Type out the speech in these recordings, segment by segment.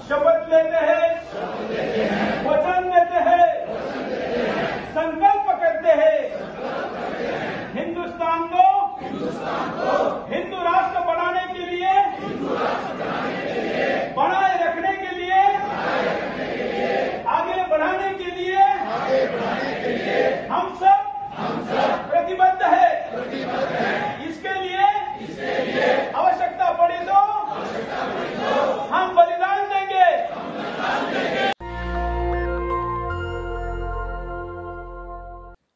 शपथ लेते हैं, वचन देते हैं, संकल्प करते हैं हिंदुस्तान को हिंदू राष्ट्र बनाने के लिए, बनाए रखने के लिए, आगे बढ़ाने के लिए हम सब प्रतिबद्ध है। इसके लिए आवश्यकता पड़ी तो हम बलिदान देंगे।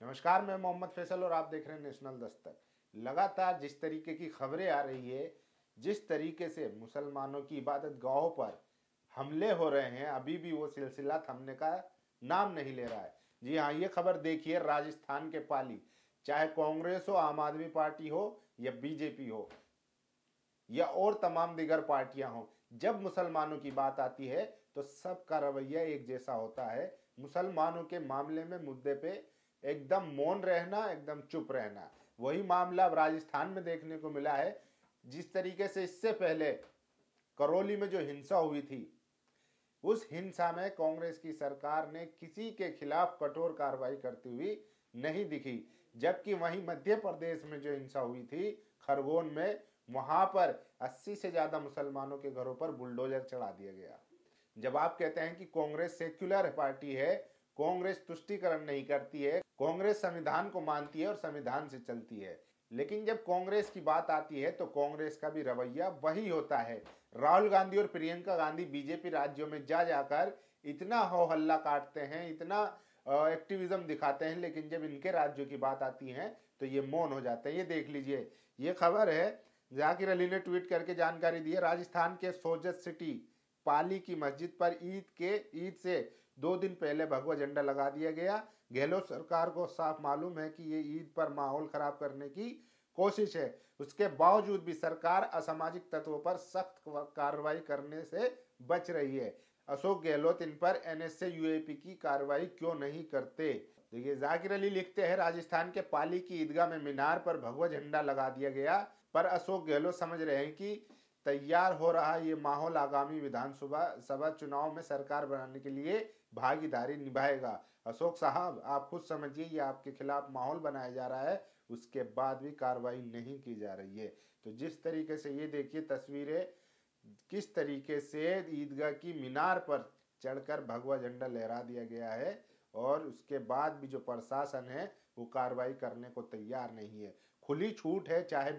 नमस्कार, मैं मोहम्मद फैसल और आप देख रहे हैं नेशनल दस्तक। लगातार जिस तरीके की खबरें आ रही है, जिस तरीके से मुसलमानों की इबादत गाहों पर हमले हो रहे हैं, अभी भी वो सिलसिला थमने का नाम नहीं ले रहा है। जी हाँ, ये खबर देखिए, राजस्थान के पाली, चाहे कांग्रेस हो, आम आदमी पार्टी हो या बीजेपी हो या और तमाम दीगर पार्टियां हो, जब मुसलमानों की बात आती है तो सबका रवैया एक जैसा होता है। मुसलमानों के मामले में, मुद्दे पे एकदम मौन रहना, एकदम चुप रहना। वही मामला अब राजस्थान में देखने को मिला है। जिस तरीके से इससे पहले करौली में जो हिंसा हुई थी, उस हिंसा में कांग्रेस की सरकार ने किसी के खिलाफ कठोर कार्रवाई करती हुई नहीं दिखी, जबकि वहीं मध्य प्रदेश में जो हिंसा हुई थी खरगोन में, वहां पर 80 से ज्यादा मुसलमानों के घरों पर बुलडोजर चढ़ा दिया गया। जब आप कहते हैं कि कांग्रेस सेक्युलर पार्टी है, कांग्रेस तुष्टीकरण नहीं करती है, कांग्रेस संविधान को मानती है और संविधान से चलती है, लेकिन जब कांग्रेस की बात आती है तो कांग्रेस का भी रवैया वही होता है। राहुल गांधी और प्रियंका गांधी बीजेपी राज्यों में जाकर इतना हो हल्ला काटते हैं, इतना एक्टिविज्म दिखाते हैं, लेकिन जब इनके राज्यों की बात आती है तो ये मौन हो जाते हैं। ये देख लीजिए, ये खबर है, जाकिर अली ने ट्वीट करके जानकारी दी है। राजस्थान के सोजत सिटी पाली की मस्जिद पर ईद से 2 दिन पहले भगवा झंडा लगा दिया गया। गहलोत सरकार को साफ मालूम है कि ये ईद पर माहौल खराब करने की कोशिश है। उसके बावजूद भी सरकार असामाजिक तत्वों पर सख्त कार्रवाई करने से बच रही है। अशोक गहलोत इन पर एनएसए यूएपी की कार्रवाई क्यों नहीं करते? देखिए, जाकिर अली लिखते हैं, राजस्थान के पाली की ईदगाह में मीनार पर भगवा झंडा लगा दिया गया, पर अशोक गहलोत समझ रहे हैं कि तैयार हो रहा ये माहौल आगामी विधानसभा चुनाव में सरकार बनाने के लिए भागीदारी निभाएगा। अशोक साहब, आप खुद समझिए, ये आपके खिलाफ माहौल बनाया जा रहा है, उसके बाद भी कार्रवाई नहीं की जा रही है। तो जिस तरीके से ये देखिए तस्वीरें, किस तरीके से ईदगाह की मीनार पर चढ़कर भगवा झंडा लहरा दिया गया है और उसके बाद भी जो प्रशासन है वो कार्रवाई करने को तैयार नहीं है। खुली छूट है, चाहे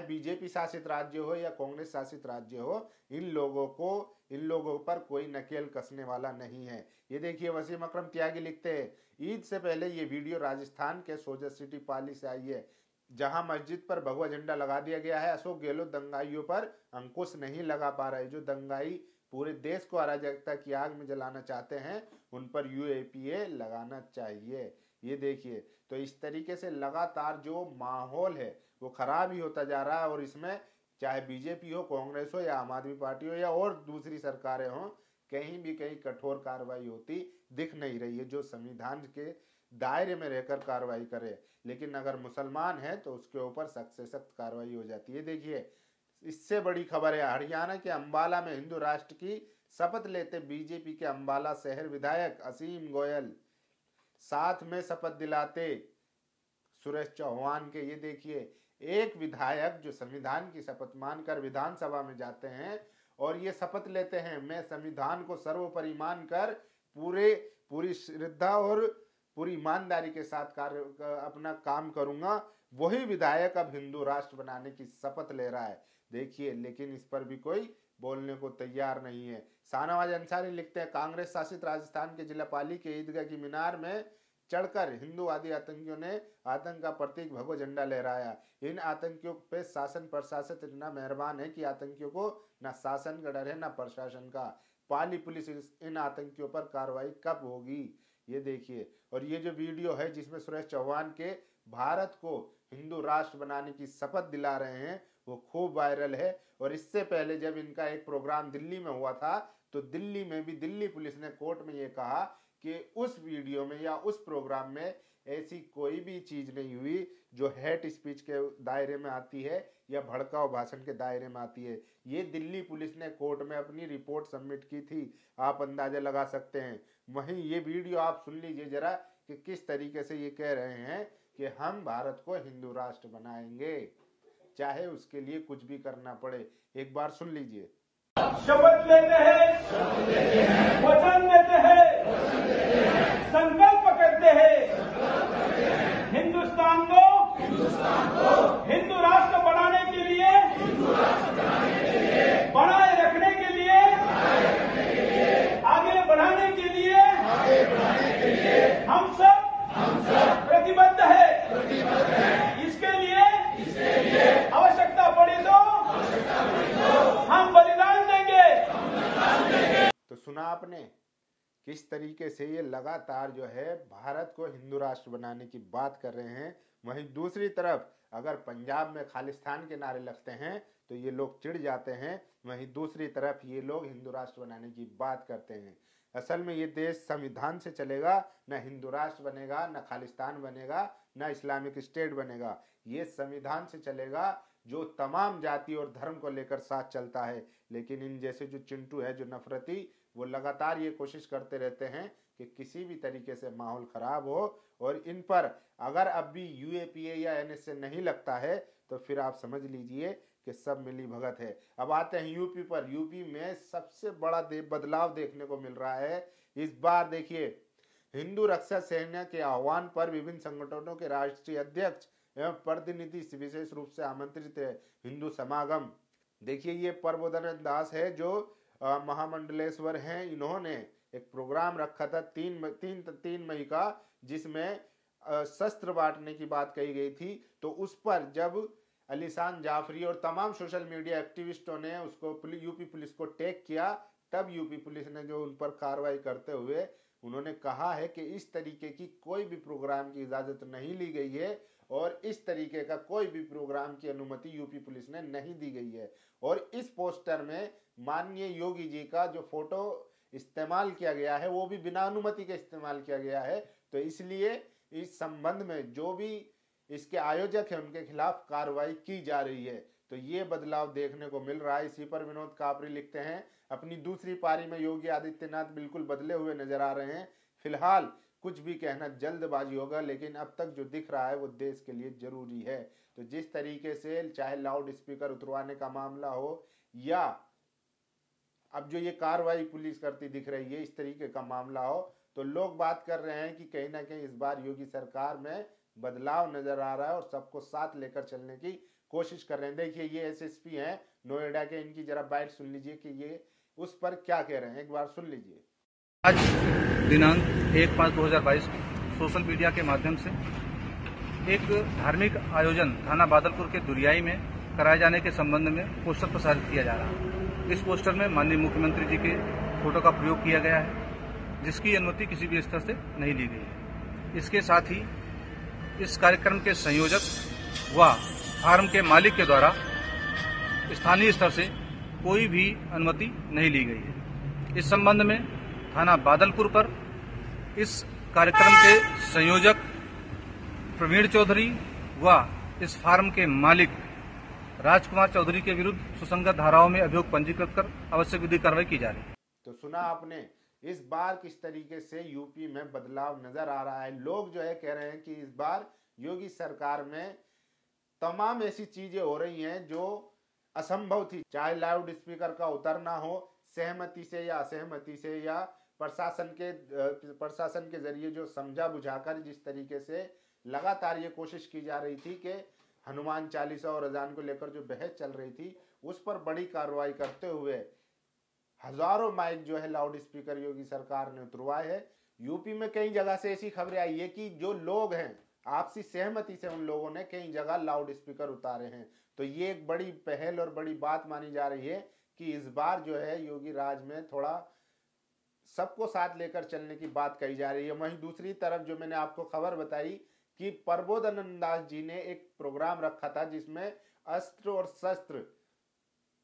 बीजेपी शासित राज्य हो या कांग्रेस शासित राज्य हो, इन लोगों पर कोई नकेल कसने वाला नहीं है। ये देखिए, वसीम अकरम त्यागी लिखते हैं, ईद से पहले ये वीडियो राजस्थान के सोजत सिटी पाली से आई है, जहां मस्जिद पर भगवा झंडा लगा दिया गया है। अशोक गहलोत दंगाइयों पर अंकुश नहीं लगा पा रहे। जो दंगाई पूरे देश को अराजकता की आग में जलाना चाहते हैं, उन पर यूएपीए लगाना चाहिए। ये देखिए, तो इस तरीके से लगातार जो माहौल है वो खराब ही होता जा रहा है, और इसमें चाहे बीजेपी हो, कांग्रेस हो या आम आदमी पार्टी हो या और दूसरी सरकारें हो, कहीं कठोर कार्रवाई होती दिख नहीं रही है, जो संविधान के दायरे में रहकर कार्रवाई करे। लेकिन अगर मुसलमान है तो उसके ऊपर सख्त से सख्त कार्रवाई हो जाती है। देखिए, इससे बड़ी खबर है, हरियाणा के अंबाला में हिंदू राष्ट्र की शपथ लेते बीजेपी के अंबाला शहर विधायक असीम गोयल, साथ में शपथ दिलाते सुरेश चौहान के। ये देखिए, एक विधायक जो संविधान की शपथ मानकर विधानसभा में जाते हैं और ये शपथ लेते हैं, मैं संविधान को सर्वोपरि मानकर पूरी श्रद्धा और पूरी ईमानदारी के साथ अपना काम करूंगा, वही विधायक अब हिंदू राष्ट्र बनाने की शपथ ले रहा है। देखिए, लेकिन इस पर भी कोई बोलने को तैयार नहीं है। शाहनवाज अंसारी लिखते हैं, कांग्रेस शासित राजस्थान के जिला पाली के ईदगाह की मीनार में चढ़कर हिंदूवादी आतंकियों ने आतंक का प्रतीक भगवा झंडा लहराया। इन आतंकियों पे शासन प्रशासन इतना मेहरबान है कि आतंकियों को न शासन का डर है न प्रशासन का। पाली पुलिस इन आतंकियों पर कार्रवाई कब होगी? ये देखिए, और ये जो वीडियो है जिसमें सुरेश चौहान के भारत को हिंदू राष्ट्र बनाने की शपथ दिला रहे हैं, वो खूब वायरल है। और इससे पहले जब इनका एक प्रोग्राम दिल्ली में हुआ था, तो दिल्ली में भी दिल्ली पुलिस ने कोर्ट में ये कहा कि उस वीडियो में या उस प्रोग्राम में ऐसी कोई भी चीज नहीं हुई जो हेट स्पीच के दायरे में आती है या भड़काऊ भाषण के दायरे में आती है। ये दिल्ली पुलिस ने कोर्ट में अपनी रिपोर्ट सबमिट की थी, आप अंदाजा लगा सकते हैं। वहीं ये वीडियो आप सुन लीजिए जरा कि किस तरीके से ये कह रहे हैं कि हम भारत को हिंदू राष्ट्र बनाएंगे, चाहे उसके लिए कुछ भी करना पड़े। एक बार सुन लीजिए। शपथ लेते हैं, वचन देते हैं, संकल्प करते हैं हिंदुस्तान को हिंदू राष्ट्र बनाने के लिए, बनाए रखने के लिए, आगे बढ़ाने के लिए हम सब प्रतिबद्ध है। इसके लिए आवश्यकता पड़ी तो हम बलिदान देंगे। तो सुना आपने किस तरीके से ये लगातार जो है भारत को हिंदू राष्ट्र बनाने की बात कर रहे हैं। वहीं दूसरी तरफ अगर पंजाब में खालिस्तान के नारे लगते हैं तो ये लोग चिढ़ जाते हैं, वहीं दूसरी तरफ ये लोग हिंदू राष्ट्र बनाने की बात करते हैं। असल में ये देश संविधान से चलेगा, न हिंदू राष्ट्र बनेगा, न खालिस्तान बनेगा, न इस्लामिक स्टेट बनेगा। ये संविधान से चलेगा जो तमाम जाति और धर्म को लेकर साथ चलता है। लेकिन इन जैसे जो चिंटू है, जो नफरती, वो लगातार ये कोशिश करते रहते हैं कि किसी भी तरीके से माहौल खराब हो, और इन पर अगर अब भी यूएपीए या एनएसए नहीं लगता है तो फिर आप समझ लीजिए कि सब मिली भगत है। अब आते हैं यूपी पर। यूपी में सबसे बड़ा बदलाव देखने को मिल रहा है। इस बार देखिए, हिंदू रक्षा सेना के आह्वान पर विभिन्न संगठनों के राष्ट्रीय अध्यक्ष एवं प्रतिनिधि विशेष रूप से आमंत्रित है हिंदू समागम। देखिए, ये प्रबोधन दास है जो महामंडलेश्वर हैं, इन्होंने एक प्रोग्राम रखा था 3 मई का, जिसमें शस्त्र बांटने की बात कही गई थी। तो उस पर जब अलीशान जाफरी और तमाम सोशल मीडिया एक्टिविस्टों ने उसको यूपी पुलिस को टैग किया, तब यूपी पुलिस ने जो उन पर कार्रवाई करते हुए उन्होंने कहा है कि इस तरीके की कोई भी प्रोग्राम की इजाजत नहीं ली गई है और इस तरीके का कोई भी प्रोग्राम की अनुमति यूपी पुलिस ने नहीं दी गई है। और इस पोस्टर में माननीय योगी जी का जो फोटो इस्तेमाल किया गया है वो भी बिना अनुमति के इस्तेमाल किया गया है। तो इसलिए इस संबंध में जो भी इसके आयोजक हैं उनके खिलाफ कार्रवाई की जा रही है। तो ये बदलाव देखने को मिल रहा है। इसी पर विनोद कापरी लिखते हैं, अपनी दूसरी पारी में योगी आदित्यनाथ बिल्कुल बदले हुए नजर आ रहे हैं। फिलहाल कुछ भी कहना जल्दबाजी होगा, लेकिन अब तक जो दिख रहा है वो देश के लिए जरूरी है। तो जिस तरीके से चाहे लाउड स्पीकर उतरवाने का मामला हो या अब जो ये कार्रवाई पुलिस करती दिख रही है इस तरीके का मामला हो, तो लोग बात कर रहे हैं कि कहीं ना कहीं इस बार योगी सरकार में बदलाव नजर आ रहा है और सबको साथ लेकर चलने की कोशिश कर रहे हैं। देखिए, ये एसएसपी हैं नोएडा के, इनकी जरा बाइट सुन लीजिए कि ये उस पर क्या कह रहे हैं, एक बार सुन लीजिए। आज दिनांक 1/5/2022 सोशल मीडिया के माध्यम से एक धार्मिक आयोजन थाना बादलपुर के दुरियाई में कराए जाने के संबंध में पोस्टर प्रसारित किया जा रहा है। इस पोस्टर में माननीय मुख्यमंत्री जी के फोटो का प्रयोग किया गया है, जिसकी अनुमति किसी भी स्तर से नहीं ली गई है। इसके साथ ही इस कार्यक्रम के संयोजक व फार्म के मालिक के द्वारा स्थानीय स्तर से कोई भी अनुमति नहीं ली गई है। इस संबंध में थाना बादलपुर पर इस कार्यक्रम के संयोजक प्रवीण चौधरी व इस फार्म के मालिक राजकुमार चौधरी के विरुद्ध सुसंगत धाराओं में अभियोग पंजीकृत कर आवश्यक विधिक कार्रवाई की जा रही है। तो सुना आपने इस बार किस तरीके से यूपी में बदलाव नजर आ रहा है। लोग जो है कह रहे हैं कि इस बार योगी सरकार में तमाम ऐसी चीजें हो रही हैं जो असंभव थी, चाहे लाउड स्पीकर का उतरना हो सहमति से या असहमति से, या प्रशासन के जरिए जो समझा बुझाकर जिस तरीके से लगातार ये कोशिश की जा रही थी कि हनुमान चालीसा और अजान को लेकर जो बहस चल रही थी उस पर बड़ी कार्रवाई करते हुए हजारों माइक जो है लाउड स्पीकर योगी सरकार ने उतरवाए है। यूपी में कई जगह से ऐसी खबरें आई है कि जो लोग हैं आपसी सहमति से उन लोगों ने कई जगह लाउड स्पीकर उतारे हैं। तो ये एक बड़ी पहल और बड़ी बात मानी जा रही है कि इस बार जो है योगी राज में थोड़ा सबको साथ लेकर चलने की बात कही जा रही है। वहीं दूसरी तरफ जो मैंने आपको खबर बताई कि प्रबोधन दास जी ने एक प्रोग्राम रखा था जिसमें अस्त्र और शस्त्र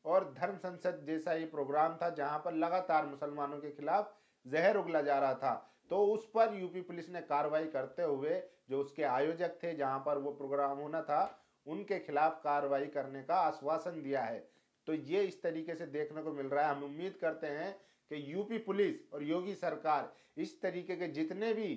और धर्म संसद जैसा ये प्रोग्राम था, जहां पर लगातार मुसलमानों के खिलाफ जहर उगला जा रहा था, तो उस पर यूपी पुलिस ने कार्रवाई करते हुए जो उसके आयोजक थे, जहां पर वो प्रोग्राम होना था, उनके खिलाफ कार्रवाई करने का आश्वासन दिया है। तो ये इस तरीके से देखने को मिल रहा है। हम उम्मीद करते हैं कि यूपी पुलिस और योगी सरकार इस तरीके के जितने भी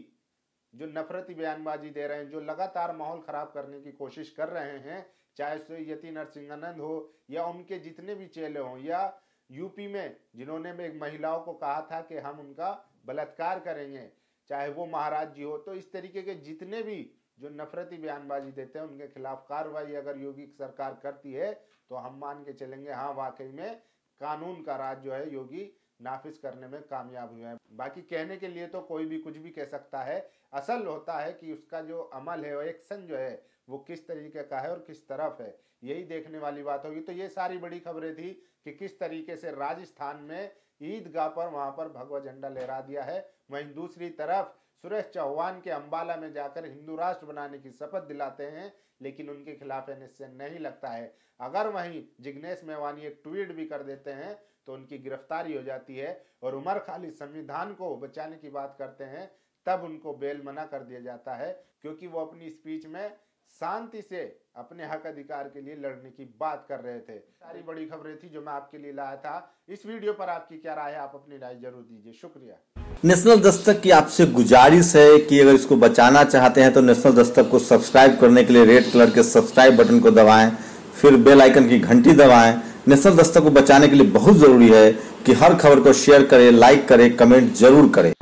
जो नफरती बयानबाजी दे रहे हैं, जो लगातार माहौल खराब करने की कोशिश कर रहे हैं, चाहे सो यति नरसिंहानंद हो या उनके जितने भी चेले हों, या यूपी में जिन्होंने एक महिलाओं को कहा था कि हम उनका बलात्कार करेंगे, चाहे वो महाराज जी हो, तो इस तरीके के जितने भी जो नफरती बयानबाजी देते हैं उनके खिलाफ कार्रवाई अगर योगी सरकार करती है तो हम मान के चलेंगे, हाँ वाकई में कानून का राज जो है योगी नाफिज करने में कामयाब हुए हैं। बाकी कहने के लिए तो कोई भी कुछ भी कह सकता है, असल होता है कि उसका जो अमल है, एक्शन जो है, वो किस तरीके का है और किस तरफ है, यही देखने वाली बात होगी। तो ये सारी बड़ी खबरें थी कि किस तरीके से राजस्थान में ईदगाह पर वहां पर भगवा झंडा लहरा दिया है। वहीं दूसरी तरफ सुरेश चौहान के अंबाला में जाकर हिंदू राष्ट्र बनाने की शपथ दिलाते हैं, लेकिन उनके खिलाफ एनएसए नहीं लगता है। अगर वहीं जिग्नेश मेवानी एक ट्वीट भी कर देते हैं तो उनकी गिरफ्तारी हो जाती है, और उमर खालिद संविधान को बचाने की बात करते हैं तब उनको बेल मना कर दिया जाता है, क्योंकि वो अपनी स्पीच में शांति से अपने हक अधिकार के लिए लड़ने की बात कर रहे थे। सारी बड़ी खबरें थी जो मैं आपके लिए लाया था। इस वीडियो पर आपकी क्या राय है, आप अपनी राय जरूर दीजिए। शुक्रिया। नेशनल दस्तक की आपसे गुजारिश है कि अगर इसको बचाना चाहते हैं तो नेशनल दस्तक को सब्सक्राइब करने के लिए रेड कलर के सब्सक्राइब बटन को दबाएं, फिर बेल आइकन की घंटी दबाएं। नेशनल दस्तक को बचाने के लिए बहुत जरूरी है कि हर खबर को शेयर करें, लाइक करें, कमेंट जरूर करें।